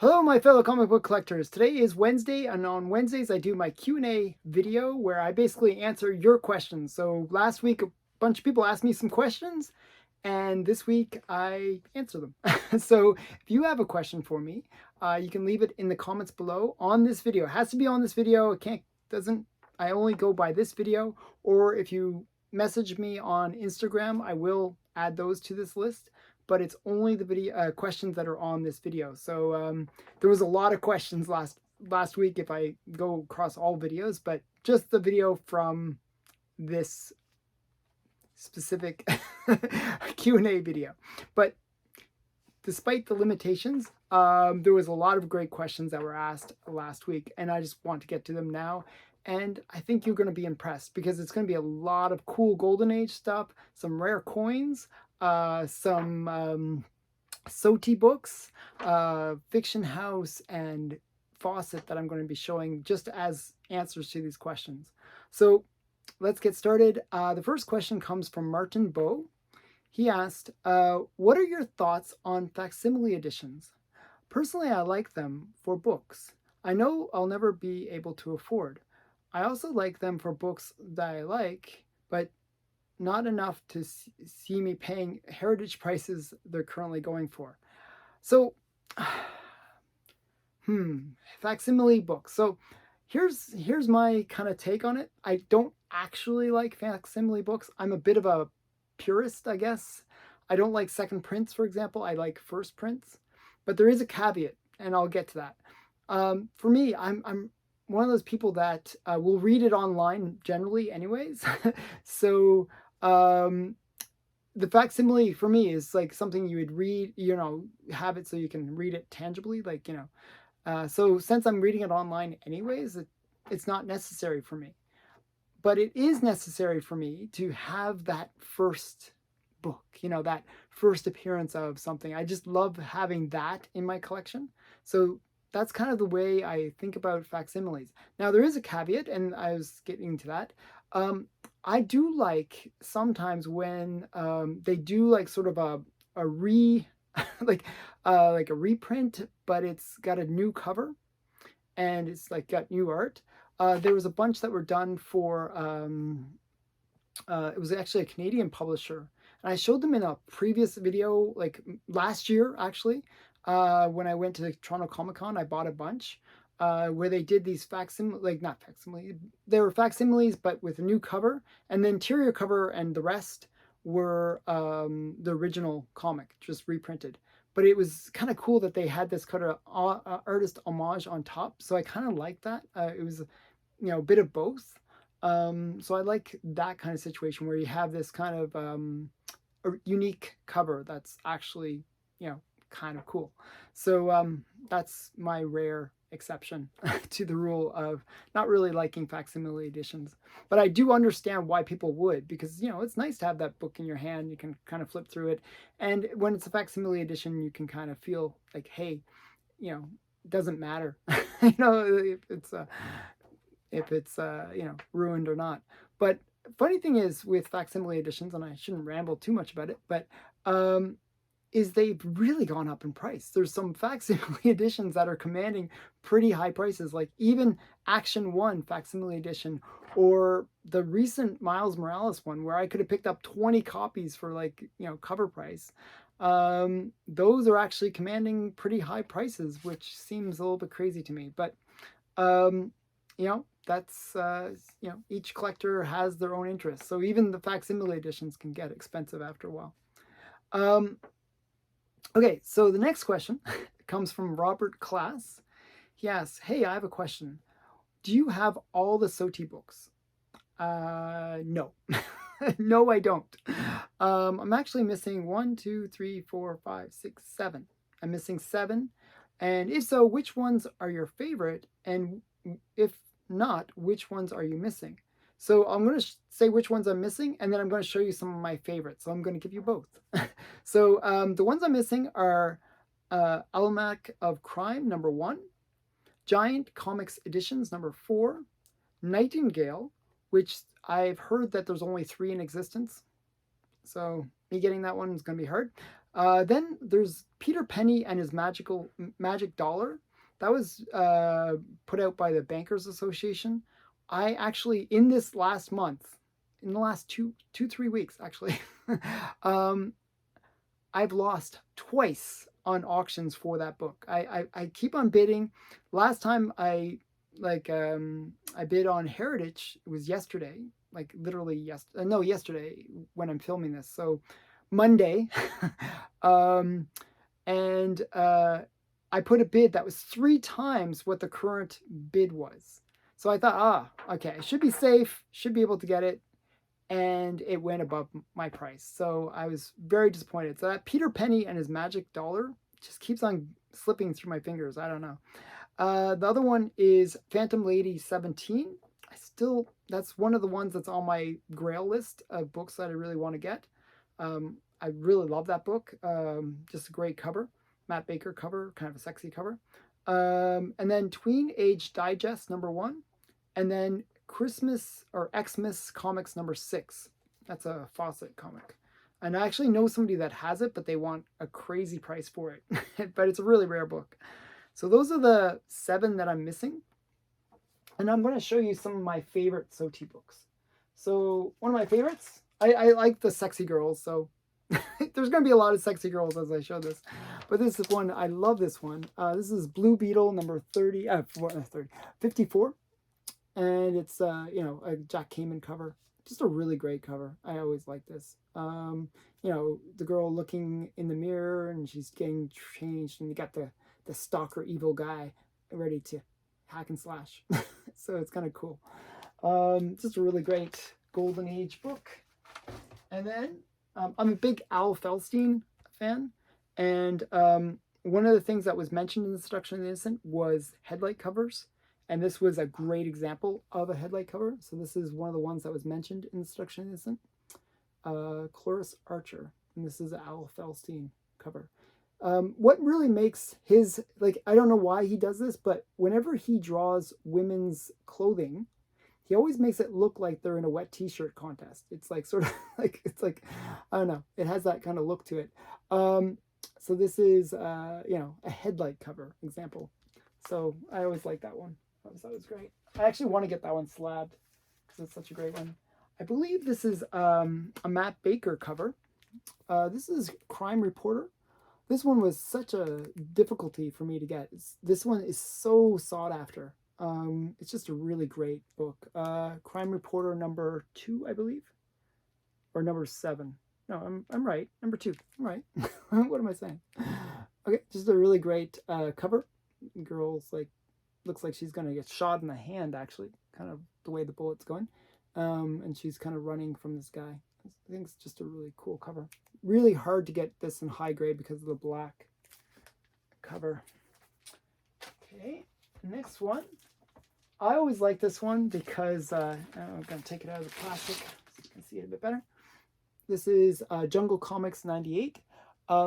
Hello, my fellow comic book collectors. Today is Wednesday, and on Wednesdays I do my Q&A video where I basically answer your questions. So last week a bunch of people asked me some questions, and this week I answer them. So if you have a question for me, you can leave it in the comments below on this video. It has to be on this video. I only go by this video, or if you message me on Instagram, I will add those to this list, but it's only the video questions that are on this video. So there was a lot of questions last week if I go across all videos, but just the video from this specific Q&A video. But despite the limitations, there was a lot of great questions that were asked last week, and I just want to get to them now. And I think you're going to be impressed because it's going to be a lot of cool Golden Age stuff, some rare coins, some SOTI books, Fiction House, and Fawcett that I'm going to be showing just as answers to these questions. So let's get started. The first question comes from Martin Bow. He asked, what are your thoughts on facsimile editions? Personally, I like them for books I know I'll never be able to afford. I also like them for books that I like, but not enough to see me paying heritage prices they're currently going for. So, facsimile books. So here's my kind of take on it. I don't actually like facsimile books. I'm a bit of a purist, I guess. I don't like second prints, for example. I like first prints, but there is a caveat, and I'll get to that. For me, I'm one of those people that will read it online generally anyways. So the facsimile for me is like something you would read, have it so you can read it tangibly, so since I'm reading it online anyways, it's not necessary for me. But it is necessary for me to have that first book, that first appearance of something. I just love having that in my collection. So that's kind of the way I think about facsimiles. Now, there is a caveat, and I was getting to that. I do like sometimes when they do like sort of a like a reprint, but it's got a new cover and it's like got new art. There was a bunch that were done for it was actually a Canadian publisher, and I showed them in a previous video like last year actually. When I went to the Toronto Comic Con, I bought a bunch where they did these facsimiles, like not facsimiles, they were facsimiles but with a new cover, and the interior cover and the rest were the original comic, just reprinted. But it was kind of cool that they had this kind of artist homage on top, so I kind of like that. It was, a bit of both. So I like that kind of situation where you have this kind of a unique cover that's actually, kind of cool. So that's my rare exception to the rule of not really liking facsimile editions. But I do understand why people would, because, it's nice to have that book in your hand. You can kind of flip through it. And when it's a facsimile edition, you can kind of feel like, hey, it doesn't matter, if it's ruined or not. But funny thing is with facsimile editions, and I shouldn't ramble too much about it, but is they've really gone up in price. There's some facsimile editions that are commanding pretty high prices, like even Action 1 facsimile edition, or the recent Miles Morales one where I could have picked up 20 copies for like, cover price. Those are actually commanding pretty high prices, which seems a little bit crazy to me. But that's each collector has their own interests. So even the facsimile editions can get expensive after a while. Okay, so the next question comes from Robert Class. He asks, hey, I have a question. Do you have all the SOTI books? No. No, I don't. I'm actually missing 1, 2, 3, 4, 5, 6, 7. I'm missing 7. And if so, which ones are your favorite? And if not, which ones are you missing? So I'm going to say which ones I'm missing, and then I'm going to show you some of my favorites. So I'm going to give you both. So the ones I'm missing are Almanac of Crime, number 1, Giant Comics Editions, number 4, Nightingale, which I've heard that there's only 3 in existence. So me getting that one is going to be hard. Then there's Peter Penny and his magic dollar. That was put out by the Bankers Association. I actually, in this last month, in the last 3 weeks actually, um, I've lost twice on auctions for that book. I keep on bidding. Last time I bid on Heritage. It was yesterday, like literally yesterday when I'm filming this. So Monday, um, and I put a bid that was 3 times what the current bid was. So I thought, okay, I should be safe, should be able to get it, and it went above my price. So I was very disappointed. So that Peter Penny and his magic dollar just keeps on slipping through my fingers. I don't know. The other one is Phantom Lady 17. That's one of the ones that's on my grail list of books that I really want to get. I really love that book. Just a great cover. Matt Baker cover, kind of a sexy cover. And then Tween Age Digest #1. And then Christmas or Xmas Comics #6. That's a Fawcett comic. And I actually know somebody that has it, but they want a crazy price for it. But it's a really rare book. So those are the 7 that I'm missing. And I'm going to show you some of my favorite SOTI books. So one of my favorites, I like the sexy girls. So there's going to be a lot of sexy girls as I show this. But this is one, I love this one. This is Blue Beetle number 54. And it's, a Jack Kamen cover. Just a really great cover. I always like this. The girl looking in the mirror and she's getting changed, and you got the stalker evil guy ready to hack and slash. So it's kind of cool. Just a really great Golden Age book. And then I'm a big Al Feldstein fan. And one of the things that was mentioned in the Seduction of the Innocent was headlight covers. And this was a great example of a headlight cover. So this is one of the ones that was mentioned in the Seduction of the Innocent. Cloris Archer. And this is an Al Feldstein cover. What really makes his, I don't know why he does this, but whenever he draws women's clothing, he always makes it look like they're in a wet t-shirt contest. It's like sort of I don't know. It has that kind of look to it. So this is, a headlight cover example. So I always like that one. That was great. I actually want to get that one slabbed because it's such a great one. I believe this is a Matt Baker cover. This is Crime Reporter. This one was such a difficulty for me to get. This one is so sought after. It's just a really great book. Crime Reporter #2, I believe, or #7. No, I'm right. #2. I'm right. What am I saying? Okay, just a really great cover. Girl's looks like she's gonna get shot in the hand, actually, kind of the way the bullet's going. And she's kind of running from this guy. I think it's just a really cool cover. Really hard to get this in high grade because of the black cover. Okay, next one. I always like this one because I'm going to take it out of the plastic so you can see it a bit better. This is Jungle Comics 98.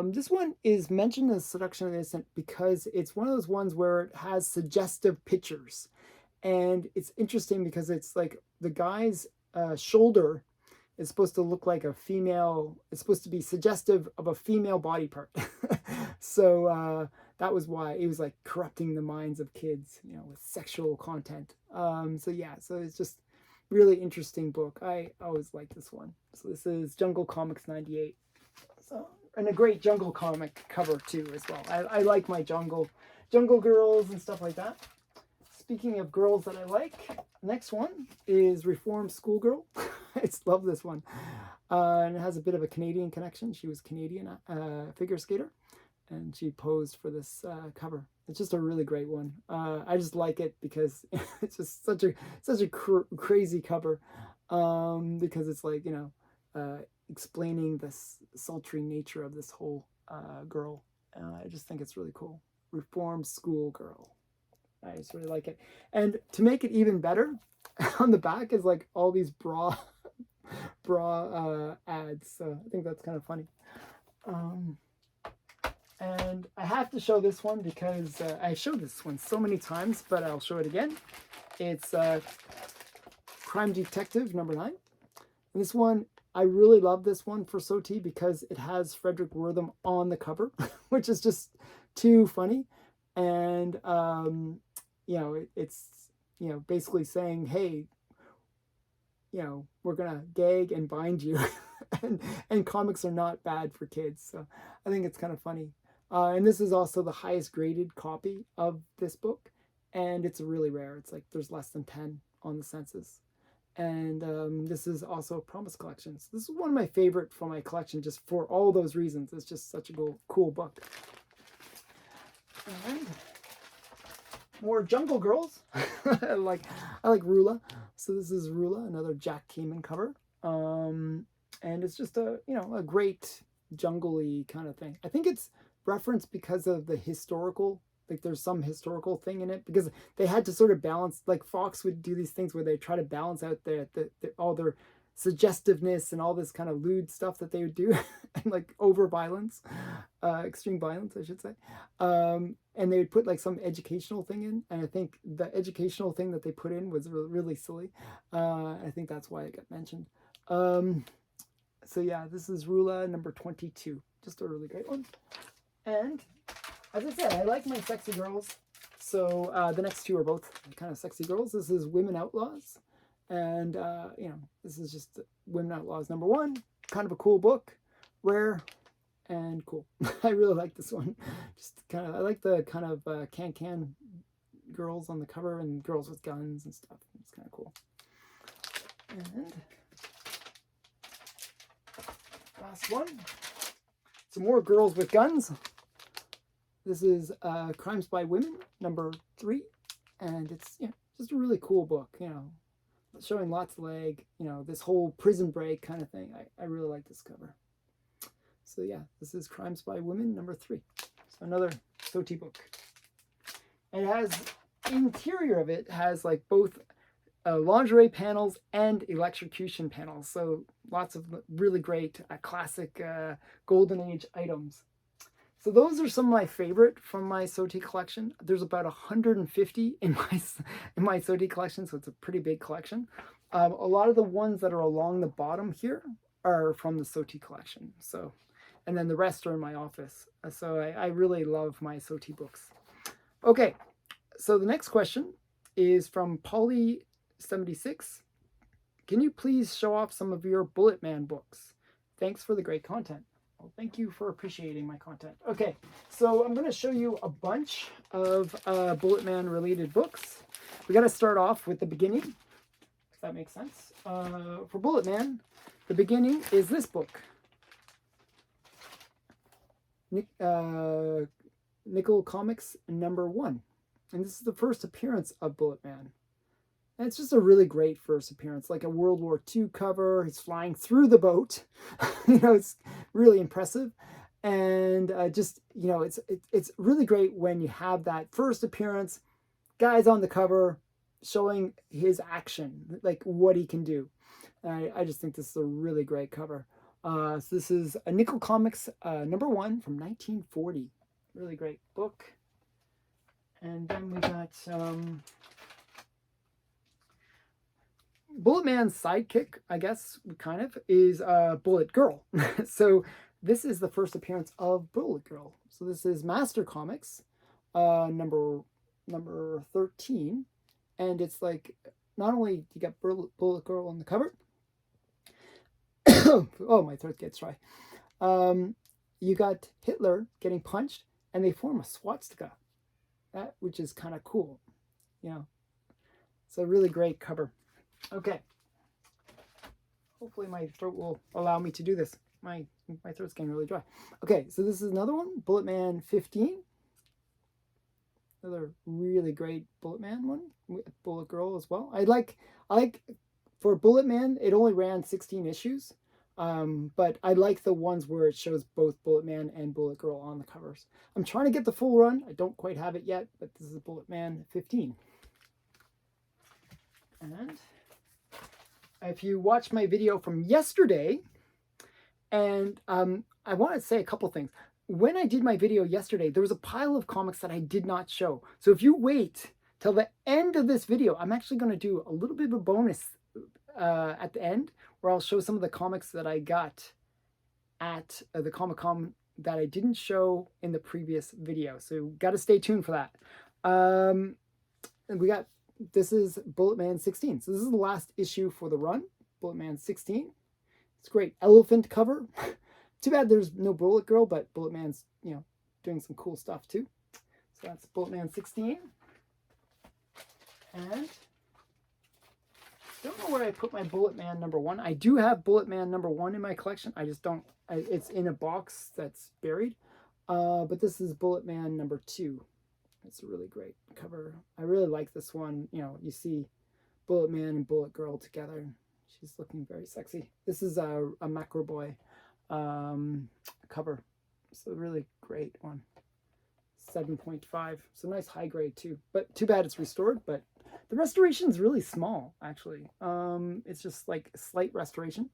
This one is mentioned as Seduction of the Innocent because it's one of those ones where it has suggestive pictures. And it's interesting because it's like the guy's shoulder is supposed to look like a female, it's supposed to be suggestive of a female body part. So that was why it was like corrupting the minds of kids, with sexual content. So it's just really interesting book. I always like this one. So this is Jungle Comics 98. So, and a great jungle comic cover too as well. I like my jungle girls and stuff like that. Speaking of girls that I like, next one is Reformed Schoolgirl. I love this one. And it has a bit of a Canadian connection. She was Canadian figure skater, and she posed for this cover. It's just a really great one. I just like it because it's just such a crazy cover. Because it's explaining this sultry nature of this whole girl. I just think it's really cool. Reformed Schoolgirl. I just really like it. And to make it even better, on the back is all these bra ads. So I think that's kind of funny. And I have to show this one because I showed this one so many times, but I'll show it again. It's Crime Detective #9. And this one I really love this one for SOTI because it has Frederick Wortham on the cover, which is just too funny. And, it's, basically saying, hey, we're going to gag and bind you. and comics are not bad for kids. So I think it's kind of funny. And this is also the highest graded copy of this book. And it's really rare. It's like there's less than 10 on the census. And this is also a Promise collection. So this is one of my favorite from my collection, just for all those reasons. It's just such a cool book. And more Jungle Girls. I like Rula. So this is Rula, another Jack Kamen cover. And it's just a great jungle-y kind of thing. I think it's referenced because of the historical, like there's some historical thing in it, because they had to sort of balance, like Fox would do these things where they try to balance out all their suggestiveness and all this kind of lewd stuff that they would do, and like over violence, extreme violence, I should say. And they would put like some educational thing in, and I think the educational thing that they put in was really silly. I think that's why it got mentioned. So yeah, this is Rula number 22. Just a really great one. And as I said, I like my sexy girls. So the next two are both kind of sexy girls. This is Women Outlaws. And, this is just Women Outlaws number 1. Kind of a cool book. Rare and cool. I really like this one. I like the kind of can girls on the cover and girls with guns and stuff. It's kind of cool. And last one. Some more girls with guns. This is Crimes by Women, number 3. And it's just a really cool book, showing lots of leg, this whole prison break kind of thing. I really like this cover. So yeah, this is Crimes by Women, number 3. So another SOTI book. And it has, interior of it has like both lingerie panels and electrocution panels. So lots of really great classic golden age items. So those are some of my favorite from my SOTI collection. There's about 150 in my SOTI collection, so it's a pretty big collection. A lot of the ones that are along the bottom here are from the SOTI collection. So, and then the rest are in my office. So I really love my SOTI books. Okay, so the next question is from Polly76. Can you please show off some of your Bulletman books? Thanks for the great content. Well, thank you for appreciating my content. Okay, so I'm going to show you a bunch of Bulletman related books. We got to start off with the beginning, if that makes sense. For Bulletman, the beginning is this book. Nickel Comics number 1. And this is the first appearance of Bulletman. And it's just a really great first appearance, like a World War II cover. He's flying through the boat. It's really impressive. And it's really great when you have that first appearance, guys on the cover showing his action, like what he can do. And I just think this is a really great cover. So this is a Nickel Comics number 1 from 1940. Really great book. And then we got Bulletman's sidekick, I guess, kind of, is Bullet Girl. So this is the first appearance of Bullet Girl. So this is Master Comics, number 13. And it's like, not only you got Bullet Girl on the cover. Oh, my throat gets dry. You got Hitler getting punched, and they form a swastika, which is kind of cool. It's a really great cover. Okay. Hopefully my throat will allow me to do this. My throat's getting really dry. Okay, so this is another one, Bulletman 15. Another really great Bulletman one, with Bullet Girl as well. I like for Bulletman, it only ran 16 issues. But I like the ones where it shows both Bulletman and Bullet Girl on the covers. I'm trying to get the full run. I don't quite have it yet, but this is Bulletman 15. And if you watched my video from yesterday, and I want to say a couple things. When I did my video yesterday, there was a pile of comics that I did not show. So if you wait till the end of this video, I'm actually going to do a little bit of a bonus at the end where I'll show some of the comics that I got at the Comic-Con that I didn't show in the previous video. So got to stay tuned for that. And this is Bulletman 16. So this is the last issue for the run, Bulletman 16. It's great. Elephant cover. Too bad there's no Bullet Girl, but Bulletman's, doing some cool stuff too. So that's Bulletman 16. And don't know where I put my Bulletman #1. I do have Bulletman #1 in my collection. I just don't, it's in a box that's buried. But this is Bulletman #2. It's a really great cover. I really like this one. You see Bulletman and Bullet Girl together. She's looking very sexy. This is a Macro Boy cover. It's a really great one. 7.5. It's a nice high grade too. But too bad it's restored, but the restoration is really small, actually. It's just like a slight restoration,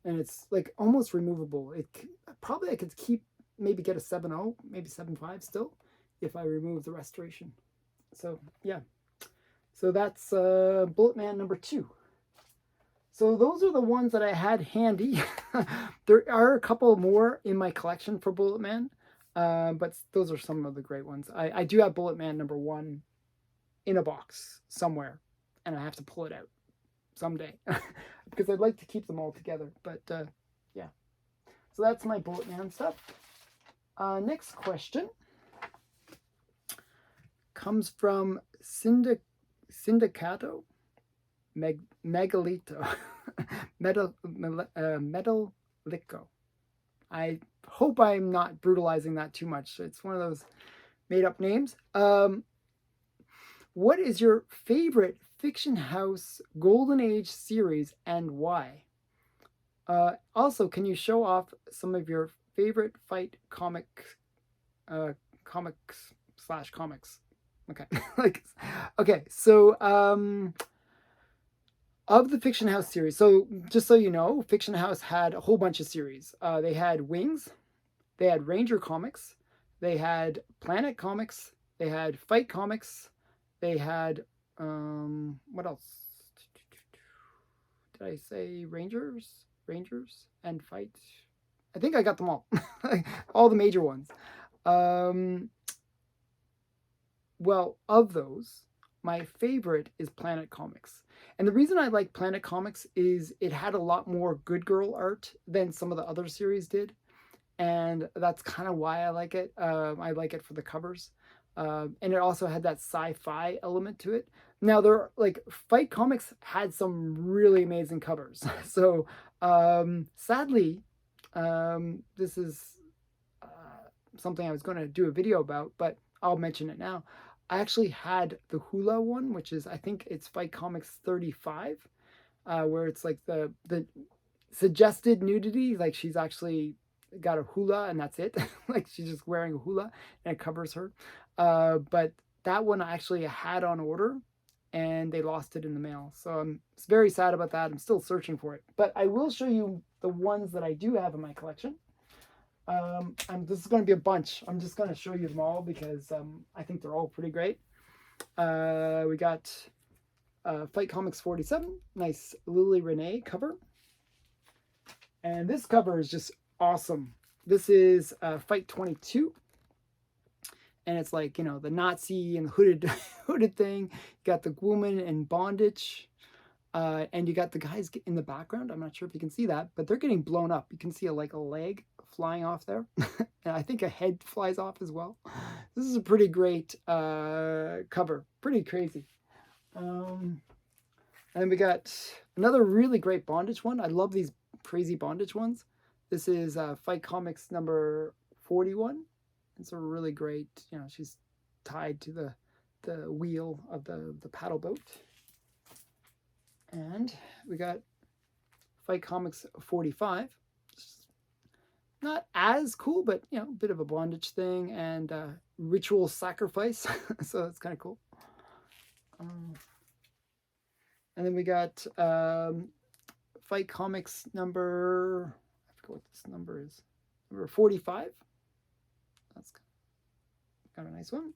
and it's like almost removable. Probably I could maybe get a 7.0, maybe 7.5 still, if I remove the restoration. So yeah, so that's Bulletman #2. So those are the ones that I had handy. There are a couple more in my collection for Bulletman, but those are some of the great ones. I do have Bulletman #1 in a box somewhere, and I have to pull it out someday because I'd like to keep them all together. But yeah, so that's my Bulletman stuff. Next question comes from Sindicato Megalito Metalico. I hope I'm not brutalizing that too much. It's one of those made up names. What is your favorite Fiction House Golden Age series and why? Also, can you show off some of your favorite fight comics? Okay. Okay. So, of the Fiction House series, so just so you know, Fiction House had a whole bunch of series. They had Wings, they had Ranger Comics, they had Planet Comics, they had Fight Comics, they had, what else? Did I say Rangers and Fight? I think I got them all. All the major ones. Well, of those, my favorite is Planet Comics. And the reason I like Planet Comics is it had a lot more good girl art than some of the other series did. And that's kind of why I like it. I like it for the covers. And it also had that sci-fi element to it. Now, Fight Comics had some really amazing covers. So, sadly, this is something I was going to do a video about, but I'll mention it now. I actually had the hula one, which is, I think it's Fight Comics 35, where it's like the suggested nudity, like she's actually got a hula and that's it. Like she's just wearing a hula and it covers her. But that one I actually had on order and they lost it in the mail. So I'm very sad about that. I'm still searching for it. But I will show you the ones that I do have in my collection. This is going to be a bunch. I'm just going to show you them all because I think they're all pretty great. We got Fight Comics 47, nice Lily Renee cover. And this cover is just awesome. This is Fight 22. And it's like, the Nazi and the hooded thing. You got the woman in bondage. And you got the guys in the background. I'm not sure if you can see that, but they're getting blown up. You can see a leg flying off there. And I think a head flies off as well. This is a pretty great cover. Pretty crazy. And we got another really great bondage one. I love these crazy bondage ones. This is Fight Comics number 41. It's a really great, she's tied to the wheel of the paddle boat. And we got Fight Comics 45. Not as cool, but, a bit of a bondage thing and ritual sacrifice. So that's kind of cool. And then we got Fight Comics number, I forget what this number is, number 45. That's kind of a nice one.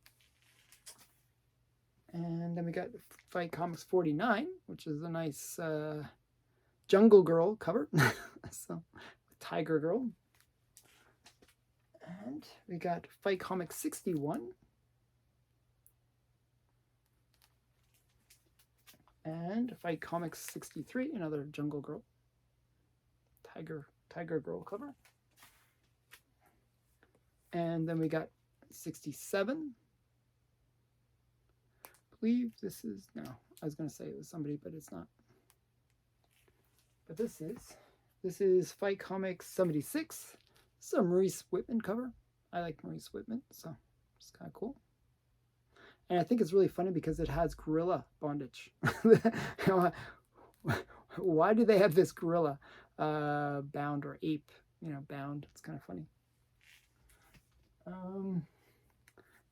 And then we got Fight Comics 49, which is a nice Jungle Girl cover. So, Tiger Girl. And we got Fight Comics 61. And Fight Comics 63, another Jungle Girl. Tiger Girl cover. And then we got 67. I believe this is, no, I was going to say it was somebody, but it's not. But this is Fight Comics 76. This is a Maurice Whitman cover. I like Maurice Whitman, so it's kind of cool. And I think it's really funny because it has gorilla bondage. Why do they have this gorilla bound or ape, bound? It's kind of funny.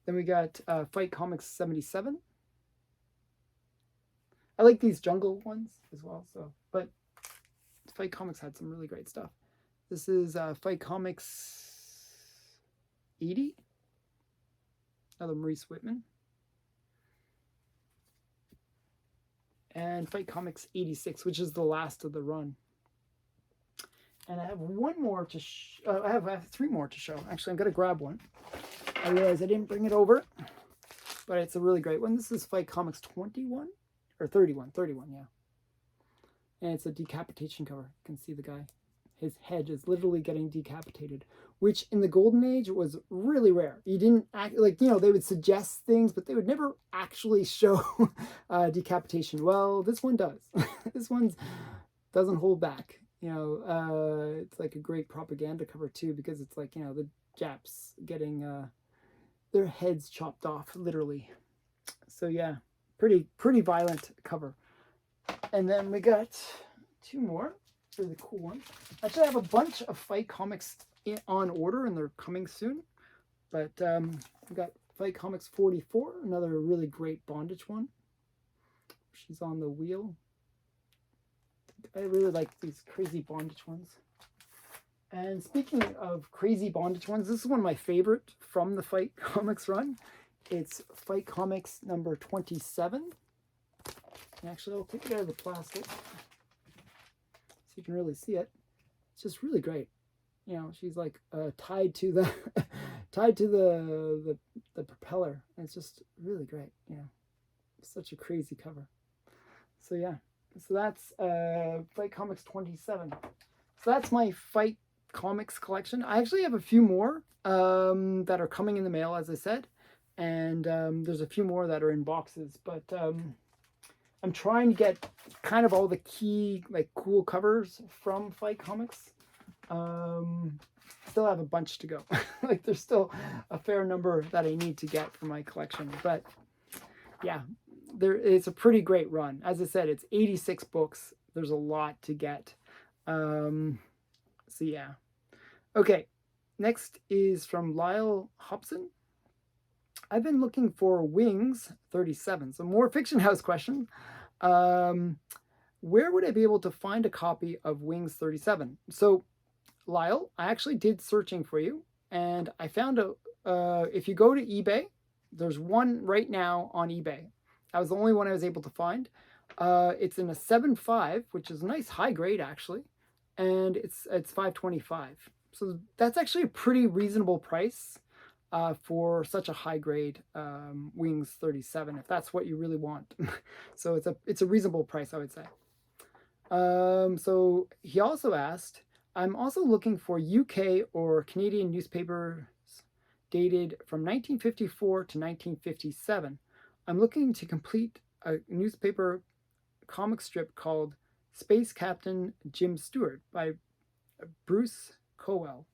Then we got Fight Comics 77. I like these jungle ones as well. But Fight Comics had some really great stuff. This is Fight Comics 80. Another Maurice Whitman. And Fight Comics 86, which is the last of the run. And I have one more to I have 3 more to show. Actually, I'm going to grab one. I realize I didn't bring it over, but it's a really great one. This is Fight Comics 21 or 31, yeah. And it's a decapitation cover. You can see the guy. His head is literally getting decapitated, which in the Golden Age was really rare. You didn't act like, they would suggest things, but they would never actually show decapitation. Well, this one does. This one doesn't hold back. It's like a great propaganda cover too, because it's like, the Japs getting their heads chopped off, literally. So yeah, pretty violent cover. And then we got 2 more. Really cool one. Actually, I have a bunch of Fight Comics on order, and they're coming soon. But we got Fight Comics 44, another really great bondage one. She's on the wheel. I really like these crazy bondage ones. And speaking of crazy bondage ones, this is one of my favorite from the Fight Comics run. It's Fight Comics number 27. And actually, I'll take it out of the plastic so you can really see it. It's just really great. She's like tied to the the propeller. And it's just really great. Such a crazy cover. So yeah. So that's Fight Comics 27. So that's my Fight Comics collection. I actually have a few more that are coming in the mail, as I said. And there's a few more that are in boxes. But I'm trying to get kind of all the key, cool covers from Fight Comics. Still have a bunch to go. There's still a fair number that I need to get for my collection. But yeah, it's a pretty great run. As I said, it's 86 books. There's a lot to get. So yeah. Okay, next is from Lyle Hobson. I've been looking for Wings 37. So more Fiction House question. Where would I be able to find a copy of Wings 37? So Lyle, I actually did searching for you, and I found if you go to eBay, there's one right now on eBay. That was the only one I was able to find. It's in a 7.5, which is a nice high grade actually, and it's $5.25. So that's actually a pretty reasonable price for such a high grade Wings 37, if that's what you really want. So it's a reasonable price, I would say. So he also asked, I'm also looking for UK or Canadian newspapers dated from 1954 to 1957. I'm looking to complete a newspaper comic strip called Space Captain Jim Stewart by Bruce Cowell,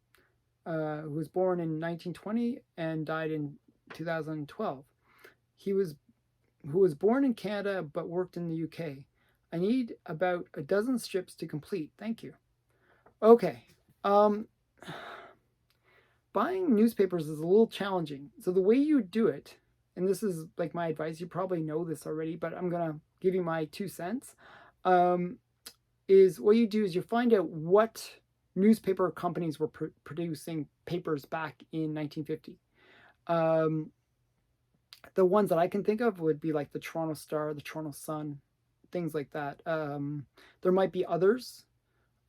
who was born in 1920 and died in 2012. Who was born in Canada but worked in the UK. I need about a dozen strips to complete. Thank you. Okay. Buying newspapers is a little challenging. So the way you do it, and this is like my advice, you probably know this already, but I'm going to give you my 2 cents, is what you do is you find out what newspaper companies were producing papers back in 1950. The ones that I can think of would be like the Toronto Star, the Toronto Sun, things like that. There might be others,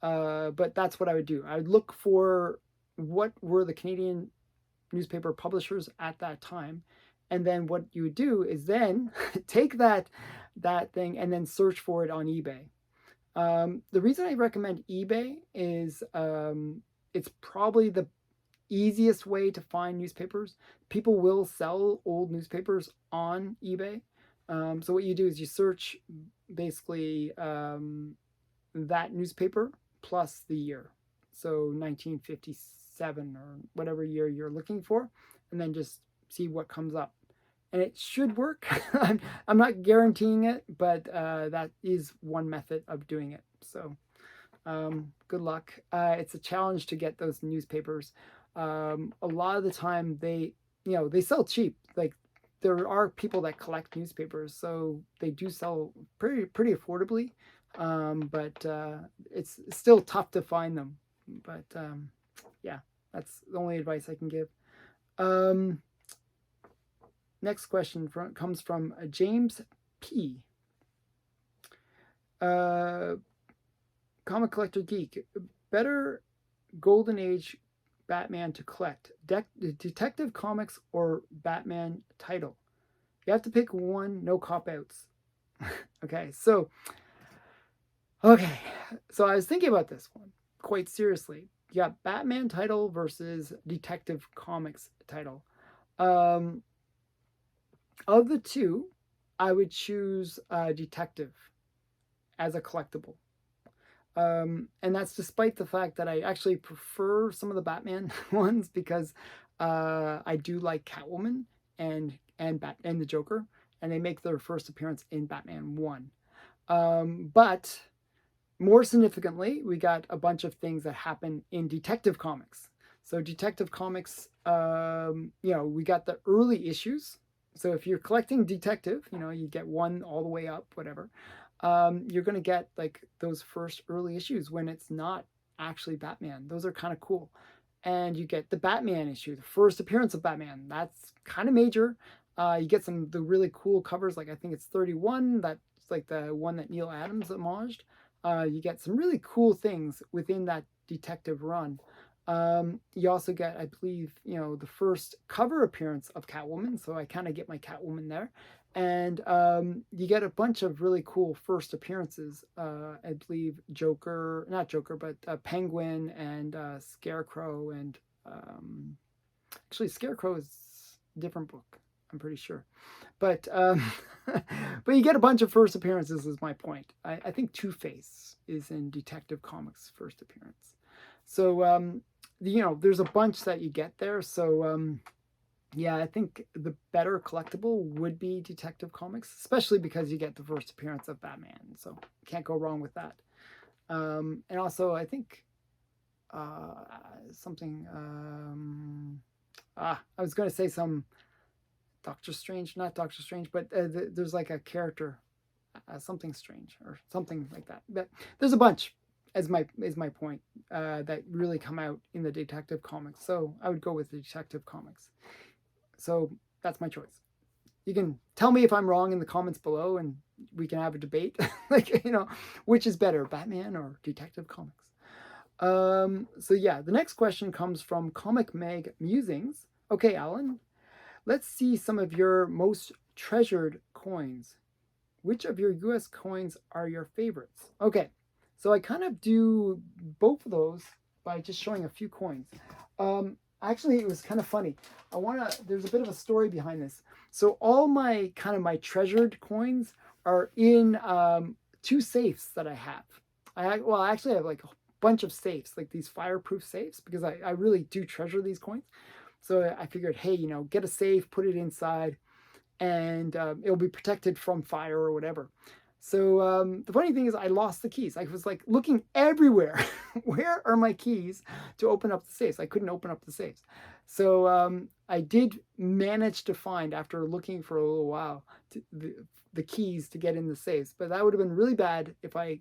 but that's what I would do. I would look for what were the Canadian newspaper publishers at that time, and then what you would do is then take that thing and then search for it on eBay. The reason I recommend eBay is it's probably the easiest way to find newspapers. People will sell old newspapers on eBay. So what you do is you search basically that newspaper plus the year. So 1957 or whatever year you're looking for, and then just see what comes up. And it should work. I'm not guaranteeing it, but that is one method of doing it. So good luck. It's a challenge to get those newspapers. A lot of the time they sell cheap. Like there are people that collect newspapers, so they do sell pretty affordably. But it's still tough to find them. But yeah, that's the only advice I can give. Next question comes from James P. Comic Collector Geek. Better Golden Age Batman to collect? Detective Comics or Batman title? You have to pick one, no cop-outs. Okay, so I was thinking about this one quite seriously. You got Batman title versus Detective Comics title. Of the two, I would choose Detective as a collectible. And that's despite the fact that I actually prefer some of the Batman ones because I do like Catwoman and the Joker, and they make their first appearance in Batman 1. But more significantly, we got a bunch of things that happen in Detective Comics. So Detective Comics, we got the early issues. So if you're collecting Detective, you get one all the way up, whatever. You're going to get like those first early issues when it's not actually Batman. Those are kind of cool. And you get the Batman issue, the first appearance of Batman. That's kind of major. You get the really cool covers, like I think it's 31. That's like the one that Neil Adams homaged. You get some really cool things within that Detective run. You also get, I believe, the first cover appearance of Catwoman. So I kind of get my Catwoman there. And you get a bunch of really cool first appearances. I believe not Joker, but Penguin and Scarecrow. And actually, Scarecrow is a different book, I'm pretty sure. But but you get a bunch of first appearances is my point. I think Two-Face is in Detective Comics' first appearance. So, there's a bunch that you get there. So, yeah, I think the better collectible would be Detective Comics, especially because you get the first appearance of Batman. So can't go wrong with that. And also, I think something... I was going to say some Doctor Strange, not Doctor Strange, but there's like a character, something strange or something like that. But there's a bunch, is my point, that really come out in the Detective Comics. So I would go with the Detective Comics. So that's my choice. You can tell me if I'm wrong in the comments below, and we can have a debate. Which is better, Batman or Detective Comics? So yeah, the next question comes from Comic Mag Musings. Okay, Alan, let's see some of your most treasured coins. Which of your US coins are your favorites? Okay, so I kind of do both of those by just showing a few coins. Actually, it was kind of funny. There's a bit of a story behind this. So all my treasured coins are in two safes that I have. I actually have like a bunch of safes, like these fireproof safes, because I really do treasure these coins. So I figured, hey, get a safe, put it inside, and it'll be protected from fire or whatever. So the funny thing is I lost the keys. I was like looking everywhere. Where are my keys to open up the safes? I couldn't open up the safes. So I did manage to find, after looking for a little while, the keys to get in the safes. But that would have been really bad if I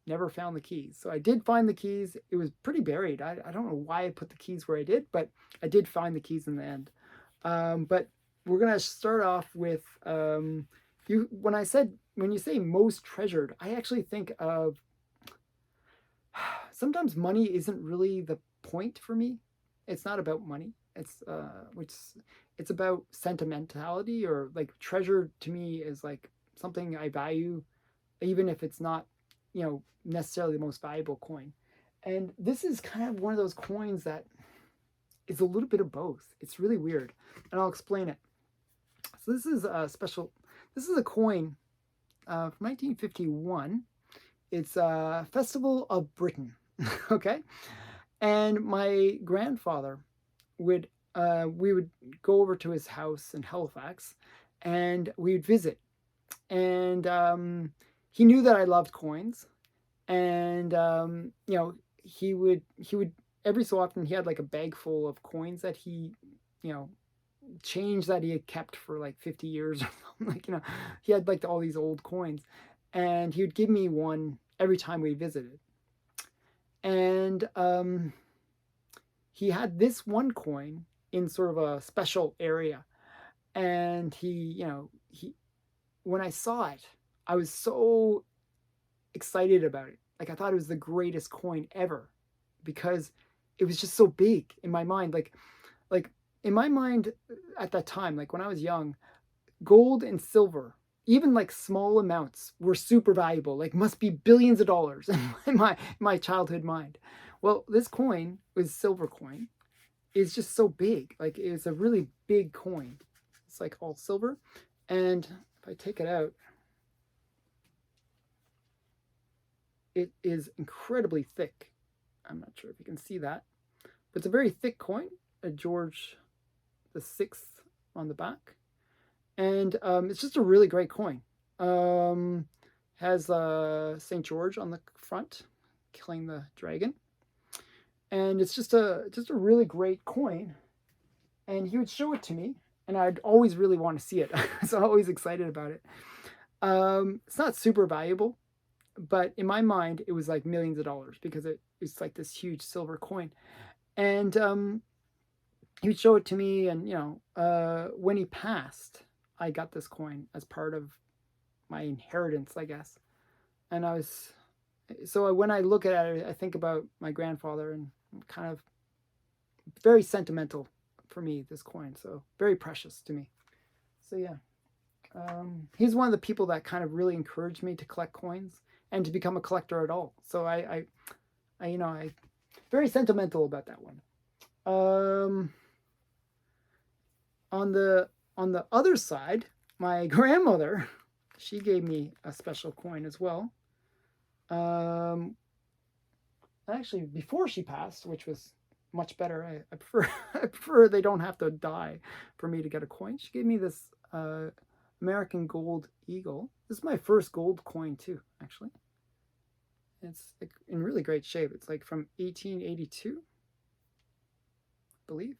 never found the keys. So I did find the keys. It was pretty buried. I don't know why I put the keys where I did, but I did find the keys in the end. But we're going to start off with when you say most treasured, I actually think of sometimes money isn't really the point for me. It's not about money. It's about sentimentality, or like treasure to me is like something I value, even if it's not, necessarily the most valuable coin. And this is kind of one of those coins that is a little bit of both. It's really weird, and I'll explain it. So this is a special. This is a coin from 1951. It's a Festival of Britain. Okay, and my grandfather would we would go over to his house in Halifax, and we would visit. And he knew that I loved coins, and he would every so often he had like a bag full of coins that he, you know, change that he had kept for like 50 years or something. Like, he had like all these old coins, and he would give me one every time we visited. And he had this one coin in sort of a special area, and he when I saw it, I was so excited about it. Like, I thought it was the greatest coin ever, because it was just so big in my mind. Like in my mind at that time, like when I was young, gold and silver, even like small amounts, were super valuable. Like, must be billions of dollars in my childhood mind. Well, this coin was silver coin. Is just so big. Like, it's a really big coin. It's like all silver, and if I take it out, it is incredibly thick. I'm not sure if you can see that, but it's a very thick coin. A George VI on the back, and it's just a really great coin. Has St. George on the front, killing the dragon, and it's just a really great coin. And he would show it to me, and I'd always really want to see it. So I'm always excited about it. It's not super valuable, but in my mind, it was like millions of dollars, because it's like this huge silver coin. And he would show it to me, and when he passed, I got this coin as part of my inheritance, I guess. And when I look at it, I think about my grandfather, and kind of very sentimental for me, this coin. So very precious to me. So yeah, he's one of the people that kind of really encouraged me to collect coins and to become a collector at all. So I very sentimental about that one. On the other side, my grandmother, she gave me a special coin as well. Actually, before she passed, which was much better. I prefer they don't have to die for me to get a coin. She gave me this American gold eagle. This is my first gold coin too, actually. It's like in really great shape. It's like from 1882, I believe.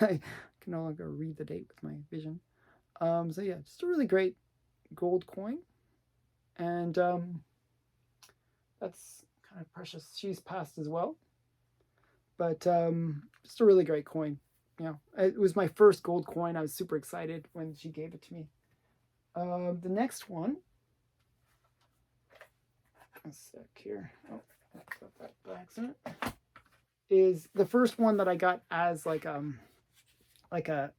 I can no longer read the date with my vision. So yeah, just a really great gold coin, and that's kind of precious. She's passed as well, but just a really great coin. It was my first gold coin. I was super excited when she gave it to me. The next one, a sec here. Oh, I got that by accident. Is the first one that I got as like a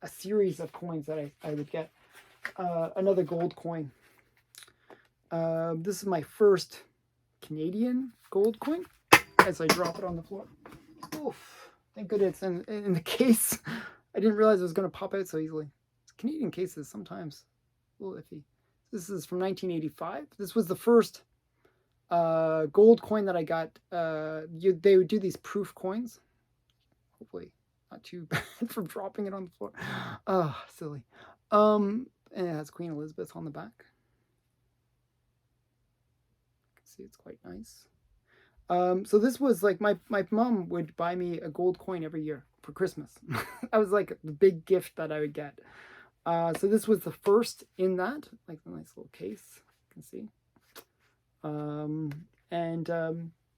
series of coins that I would get. Another gold coin. This is my first Canadian gold coin. As I drop it on the floor. Oof. Thank goodness it's in the case. I didn't realize it was going to pop out so easily. Canadian cases sometimes a little iffy. This is from 1985. This was the first gold coin that I got. They would do these proof coins. Hopefully not too bad for dropping it on the floor. Oh, silly. And it has Queen Elizabeth on the back. You can see it's quite nice. So this was like my mom would buy me a gold coin every year for Christmas. That was like the big gift that I would get. So this was the first in that, like a nice little case, you can see. And I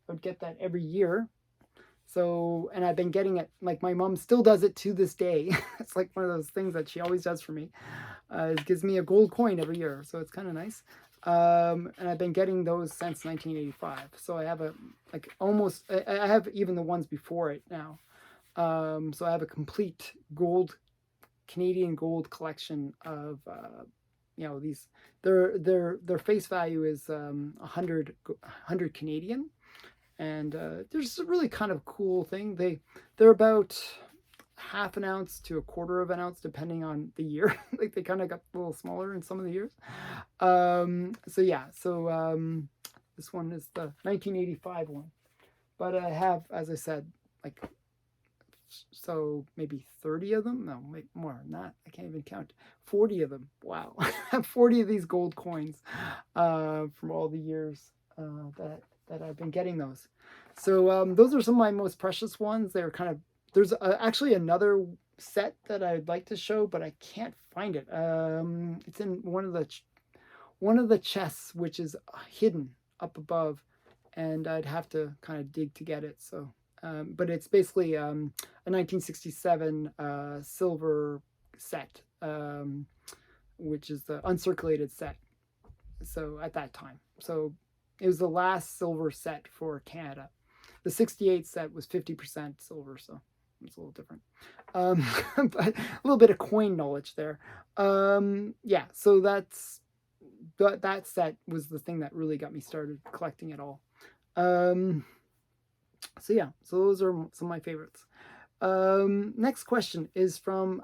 would get that every year. So, and I've been getting it, like my mom still does it to this day. It's like one of those things that she always does for me. It gives me a gold coin every year, so it's kind of nice. And I've been getting those since 1985. So I have a like almost I have even the ones before it now. So I have a complete gold Canadian gold collection of these. Their face value is 100 Canadian, and there's a really kind of cool thing. They're about half an ounce to a quarter of an ounce depending on the year. Like they kind of got a little smaller in some of the years. So yeah, so this one is the 1985 one, but I have, as I said, like so maybe 30 of them. No, maybe more than that. I can't even count. 40 of them. Wow. I have 40 of these gold coins from all the years that I've been getting those. So those are some of my most precious ones. They're kind of, there's actually another set that I'd like to show, but I can't find it. It's in one of the chests, which is hidden up above, and I'd have to kind of dig to get it. So but it's basically a 1967 silver set, which is the uncirculated set. So at that time, so it was the last silver set for Canada. The 68 set was 50% silver, so it's a little different. But a little bit of coin knowledge there. Yeah, so that set was the thing that really got me started collecting it all. So yeah, so those are some of my favorites. Next question is from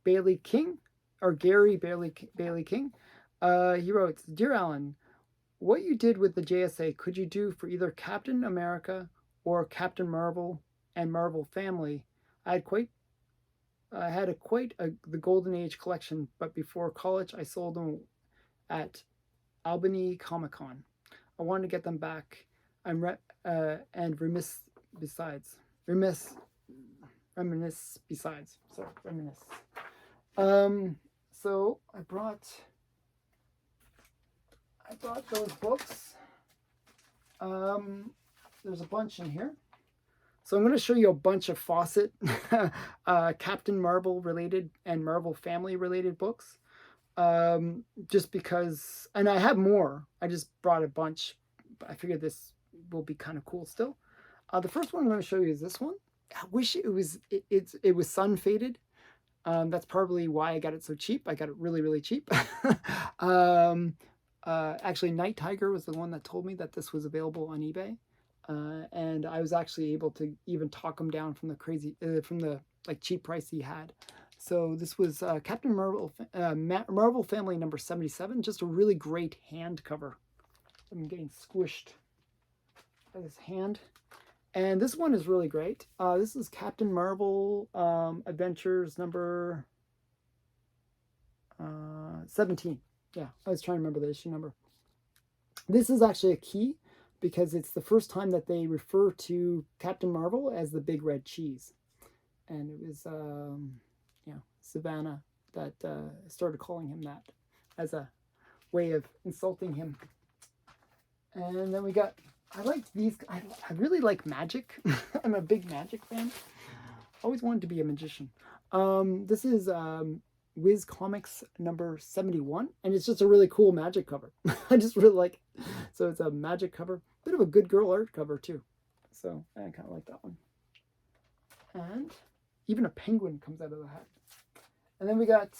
Bailey King, or Gary Bailey King. He wrote, "Dear Alan, what you did with the JSA could you do for either Captain America or Captain Marvel and Marvel Family? I had quite the Golden Age collection, but before college I sold them at Albany Comic Con. I wanted to get them back. And reminisce besides. Reminisce besides. Sorry, reminisce. So I brought those books. There's a bunch in here. So I'm going to show you a bunch of Fawcett Captain Marvel related and Marvel Family related books. Just because, and I have more. I just brought a bunch. But I figured this will be kind of cool still. The first one I'm going to show you is this one. I wish it was sun faded. That's probably why I got it so cheap. I got it really, really cheap. Actually, Night Tiger was the one that told me that this was available on eBay, and I was actually able to even talk him down from the like cheap price he had. So this was Captain Marvel, Marvel Family number 77. Just a really great hand cover. I'm getting squished by this hand. And this one is really great. This is Captain Marvel Adventures number 17. Yeah, I was trying to remember the issue number. This is actually a key because it's the first time that they refer to Captain Marvel as the Big Red Cheese. And it was Savannah that started calling him that as a way of insulting him. And then we got, I like these, I really like magic. I'm a big magic fan. Always wanted to be a magician. This is Wiz Comics number 71, and it's just a really cool magic cover. I just really like it. So it's a magic cover. Bit of a good girl art cover too. So I kind of like that one. And even a penguin comes out of the hat. And then we got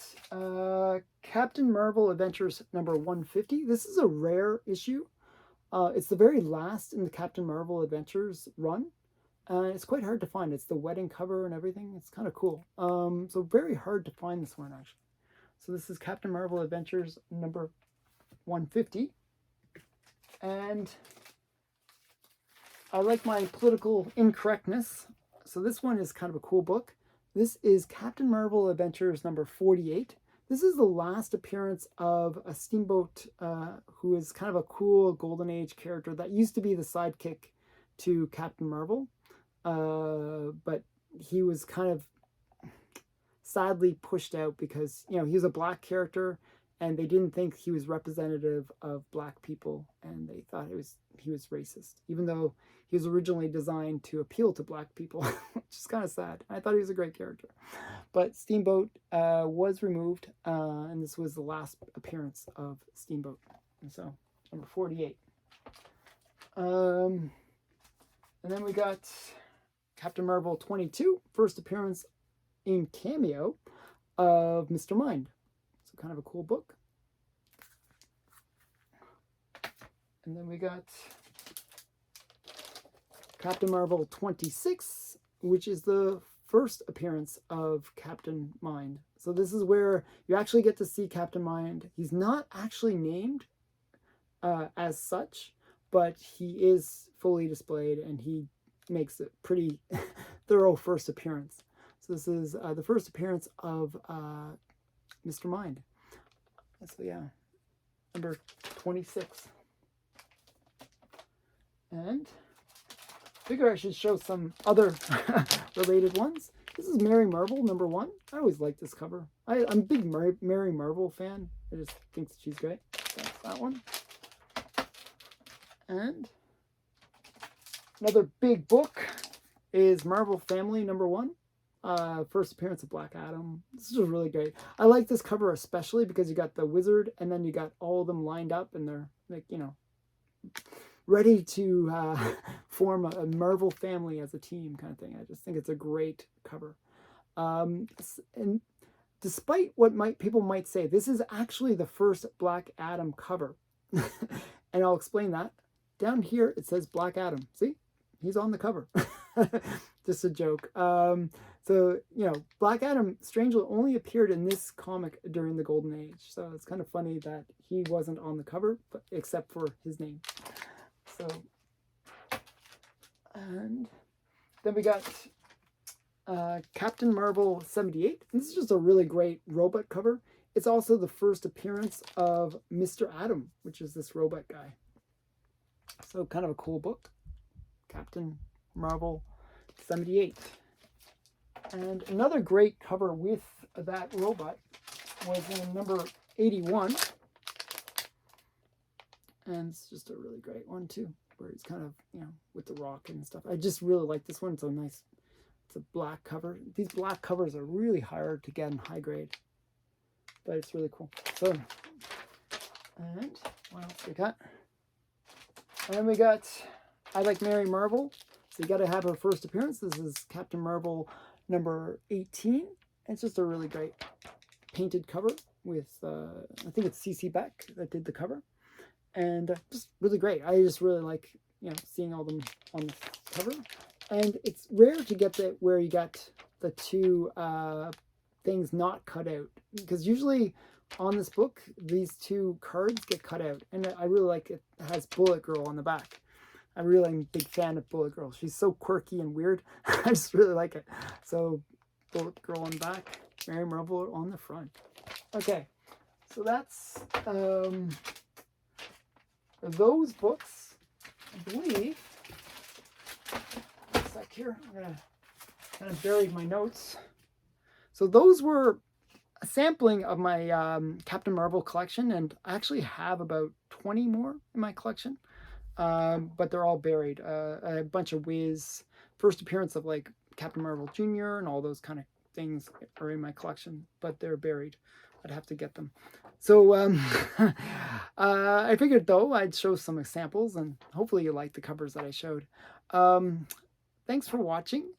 Captain Marvel Adventures number 150. This is a rare issue. It's the very last in the Captain Marvel Adventures run. It's quite hard to find. It's the wedding cover and everything. It's kind of cool. So very hard to find this one, actually. So this is Captain Marvel Adventures number 150. And I like my political incorrectness. So this one is kind of a cool book. This is Captain Marvel Adventures number 48. This is the last appearance of a Steamboat who is kind of a cool Golden Age character that used to be the sidekick to Captain Marvel. But he was kind of sadly pushed out because, he was a black character and they didn't think he was representative of black people, and they thought he was racist, even though he was originally designed to appeal to black people, which is kind of sad. I thought he was a great character. But Steamboat was removed, and this was the last appearance of Steamboat. And so, number 48. And then we got Captain Marvel 22, first appearance in cameo of Mr. Mind. So kind of a cool book. And then we got Captain Marvel 26, which is the first appearance of Captain Mind. So this is where you actually get to see Captain Mind. He's not actually named as such, but he is fully displayed, and he makes a pretty thorough first appearance. So this is the first appearance of Mr. Mind. So yeah, number 26. And I figure I should show some other related ones. This is Mary Marvel, number 1. I always like this cover. I'm a big Mary Marvel fan. I just think she's great. That's that one. And another big book is Marvel Family, number 1. First appearance of Black Adam. This is really great. I like this cover especially because you got the wizard, and then you got all of them lined up, and they're like, you know, ready to form a Marvel family as a team kind of thing. I just think it's a great cover. And despite what people might say, this is actually the first Black Adam cover. And I'll explain that. Down here, it says Black Adam. See? He's on the cover. Just a joke. So, you know, Black Adam strangely only appeared in this comic during the Golden Age. So it's kind of funny that he wasn't on the cover, but except for his name. So, and then we got Captain Marvel 78. And this is just a really great robot cover. It's also the first appearance of Mr. Atom, which is this robot guy. So kind of a cool book. Captain Marvel 78. And another great cover with that robot was in number 81. And it's just a really great one too, where he's kind of, you know, with the rock and stuff. I just really like this one. It's so nice. It's a black cover. These black covers are really hard to get in high grade, but it's really cool. So, and what else we got? And then we got I Like Mary Marvel. So you got to have her first appearance. This is Captain Marvel number 18. It's just a really great painted cover with, I think it's CC Beck that did the cover. And just really great. I just really like, you know, seeing all them on the cover. And it's rare to get that where you got the two things not cut out. Because usually on this book, these two cards get cut out. And I really like it. It has Bullet Girl on the back. I really am a big fan of Bullet Girl. She's so quirky and weird. I just really like it. So Bullet Girl on the back, Mary Marvel on the front. Okay, so that's those books. I believe. A sec here. I'm gonna kind of bury my notes. So those were a sampling of my Captain Marvel collection, and I actually have about 20 more in my collection. But they're all buried. A bunch of first appearance of like Captain Marvel Jr. and all those kind of things are in my collection, but they're buried. I'd have to get them. So I figured though I'd show some examples, and hopefully you like the covers that I showed. Thanks for watching.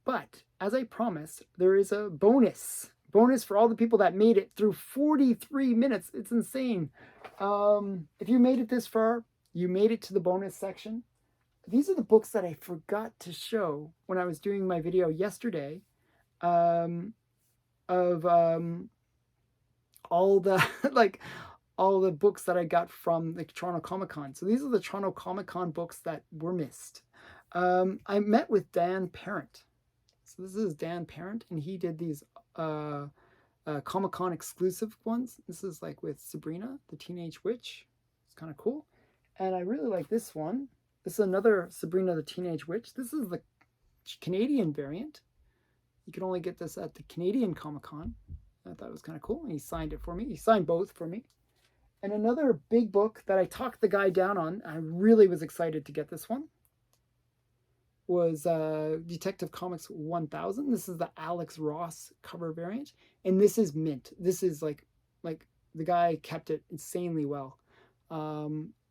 But as I promised, there is a bonus for all the people that made it through 43 minutes. It's insane. If you made it this far, you made it to the bonus section. These are the books that I forgot to show when I was doing my video yesterday of all the all the books that I got from the Toronto Comic Con. So these are the Toronto Comic Con books that were missed. I met with Dan Parent. So this is Dan Parent, and he did these Comic Con exclusive ones. This is like with Sabrina, the Teenage Witch. It's kind of cool. And I really like this one. This is another Sabrina the Teenage Witch. This is the Canadian variant. You can only get this at the Canadian Comic Con. I thought it was kind of cool. And he signed it for me. He signed both for me. And another big book that I talked the guy down on, I really was excited to get this one, was Detective Comics 1000. This is the Alex Ross cover variant. And this is mint. This is like the guy kept it insanely well.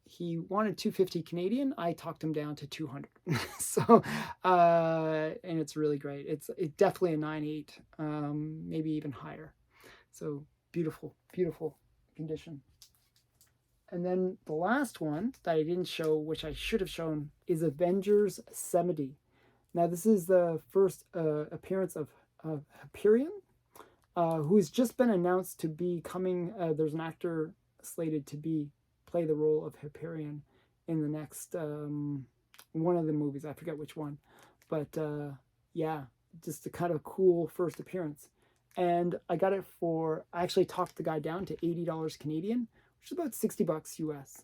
He wanted 250 Canadian. I talked him down to 200. So, and it's really great. It's definitely a 9.8, maybe even higher. So beautiful, beautiful condition. And then the last one that I didn't show, which I should have shown, is Avengers 70. Now this is the first appearance of Hyperion, who's just been announced to be coming. There's an actor slated to play the role of Hyperion in the next one of the movies. I forget which one, but yeah, just a kind of cool first appearance. And I got it for, I actually talked the guy down to $80 Canadian, which is about $60 US.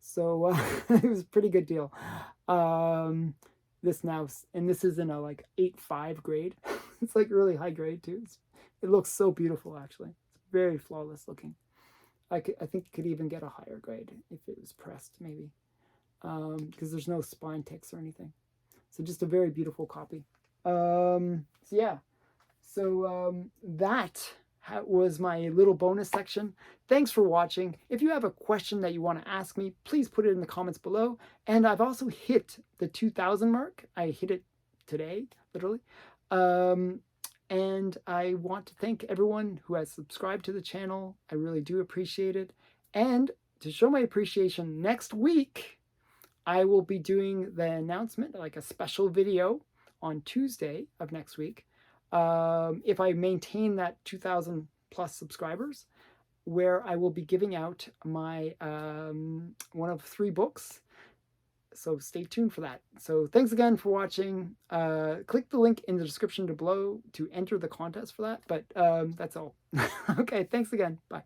So it was a pretty good deal. This now, and this is in a like 8.5 grade. It's like really high grade too. It looks so beautiful actually. It's very flawless looking. I think it could even get a higher grade if it was pressed, maybe, because there's no spine ticks or anything. So just a very beautiful copy. So yeah, so that was my little bonus section. Thanks for watching. If you have a question that you want to ask me, please put it in the comments below. And I've also hit the 2,000 mark. I hit it today, literally. And I want to thank everyone who has subscribed to the channel. I really do appreciate it. And to show my appreciation, next week, I will be doing the announcement, like a special video on Tuesday of next week. If I maintain that 2,000 plus subscribers, where I will be giving out my one of 3 books. So stay tuned for that. So thanks again for watching. Click the link in the description below to enter the contest for that. But that's all. Okay, thanks again. Bye.